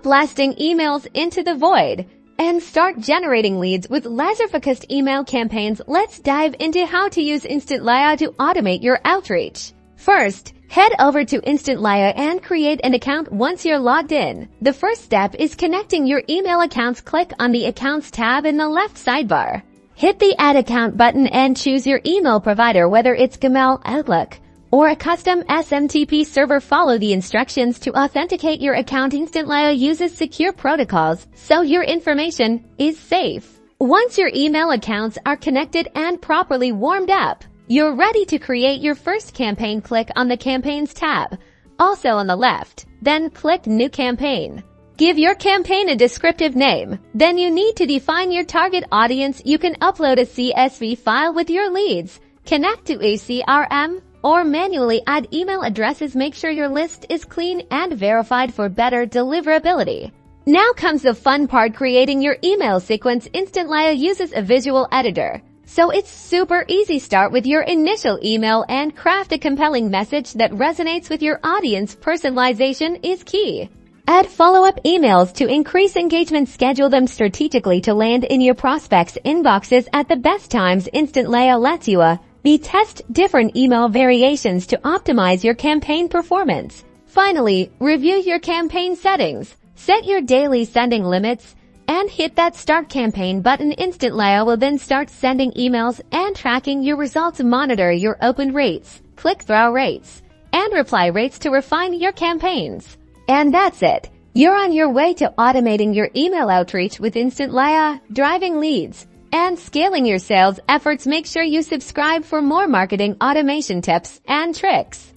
Stop blasting emails into the void and start generating leads with laser-focused email campaigns. Let's dive into how to use Instant Lia to automate your outreach. First, head over to Instant Lia and create an account once you're logged in. The first step is connecting your email accounts. Click on the Accounts tab in the left sidebar. Hit the Add Account button and choose your email provider, whether it's Gmail, Outlook, or a custom SMTP server. Follow the instructions to authenticate your account. Instant Lia uses secure protocols, so your information is safe. Once your email accounts are connected and properly warmed up, you're ready to create your first campaign. Click on the Campaigns tab, also on the left, then click New Campaign. Give your campaign a descriptive name. Then you need to define your target audience. You can upload a CSV file with your leads, connect to a CRM, or manually add email addresses. Make sure your list is clean and verified for better deliverability. Now comes the fun part, creating your email sequence. Instant Lia uses a visual editor, so it's super easy. Start with your initial email and craft a compelling message that resonates with your audience. Personalization is key. Add follow-up emails to increase engagement. Schedule them strategically to land in your prospects' inboxes at the best times. Instant Lia lets you test different email variations to optimize your campaign performance. Finally, review your campaign settings. Set your daily sending limits and hit that Start Campaign button. Instant Lia will then start sending emails and tracking your results. Monitor your open rates, click-through rates, and reply rates to refine your campaigns. And that's it. You're on your way to automating your email outreach with Instant Lia, driving leads, and scaling your sales efforts. Make sure you subscribe for more marketing automation tips and tricks.